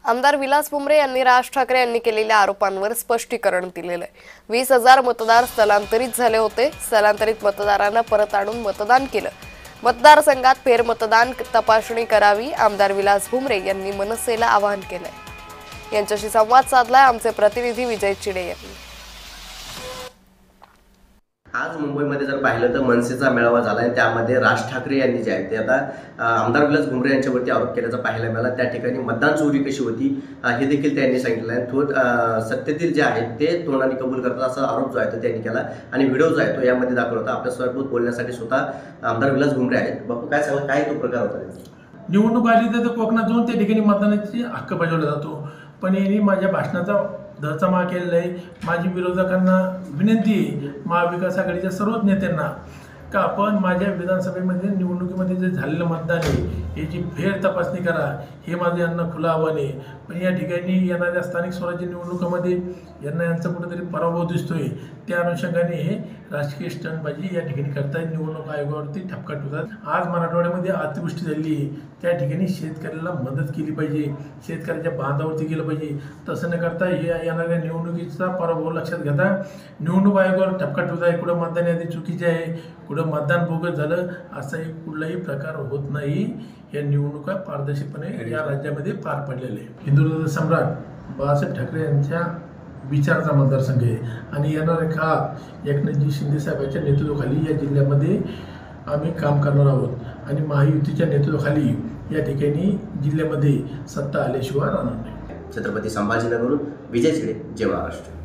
आमदार विलास भुमरे यांनी राज ठाकरे यांनी केलेल्या आरोपांवर स्पष्टीकरण दिलेलं आहे। 20,000 मतदार स्थलांतरित झाले होते। स्थलांतरित मतदारांना परत आणून मतदान केलं। मतदारसंघात फेरमतदान तपासणी करावी, आमदार विलास भुमरे यांनी मनसेला आवाहन केलंय। यांच्याशी संवाद साधलाय आमचे प्रतिनिधी विजय चिडे यांनी। आज मुंबईमध्ये जर पाहिलं तर मनसेचा मेळावा झाला आहे। त्यामध्ये राज ठाकरे यांनी जे आहे ते आता आमदार विलास भुमरे यांच्यावरती आरोप केल्याचा पाहायला मिळाला। त्या ठिकाणी मतदान चोरी कशी होती हे देखील त्यांनी सांगितलं आहे। सत्तेतील जे आहेत ते तोंडाने कबूल करतात असा आरोप जो आहे तो त्यांनी केला आणि व्हिडिओ जो आहे तो यामध्ये दाखवला होता। आपल्यासोबत बोलण्यासाठी स्वतः आमदार विलास भुमरे आहेत। बापू काय सांगा, काय तो प्रकार होता? निवडणूक आली तर कोकणात जाऊन त्या ठिकाणी मतदानाची हक्क बजावला जातो, पण यांनी माझ्या भाषणाचा दर्जा केलेला आहे। माझी विरोधकांना विनंती आहे, महाविकास आघाडीच्या सर्वच नेत्यांना, का आपण माझ्या विधानसभेमध्ये निवडणुकीमध्ये जे झालेलं मतदान आहे याची फेर तपासणी करा, हे माझं यांना खुलं आव्हान आहे। पण या ठिकाणी येणाऱ्या स्थानिक स्वराज्य निवडणुकामध्ये यांचा कुठेतरी पराभव दिसतोय। त्या अनुषंगाने हे राजकीय स्टंटबाजी या ठिकाणी करतायत, निवडणूक आयोगावरती ठपका ठेवतात। आज मराठवाड्यामध्ये अतिवृष्टी झाली आहे, त्या ठिकाणी शेतकऱ्याला मदत केली पाहिजे, शेतकऱ्याच्या बांधावरती केलं पाहिजे। तसं न करता हे येणाऱ्या निवडणुकीचा पराभव लक्षात घेता निवडणूक आयोगावर ठपका ठेवताय। कुठं मतदान यादी चुकीची आहे, कुठं मतदान बोगस झालं, असाही कुठलाही प्रकार होत नाही। या निवडणुका पारदर्शकपणे या राज्यामध्ये पार पडलेले आहे। हिंदुत्व सम्राट बाळासाहेब ठाकरे यांच्या विचाराचा मतदारसंघ आहे आणि येणाऱ्या काळात एकनाथजी शिंदे साहेबांच्या नेतृत्वाखाली या जिल्ह्यामध्ये आम्ही काम करणार आहोत आणि महायुतीच्या नेतृत्वाखाली या ठिकाणी जिल्ह्यामध्ये सत्ता आल्याशिवाय राहणार नाही। छत्रपती संभाजीनगरहून विजय चिडे, जय महाराष्ट्र।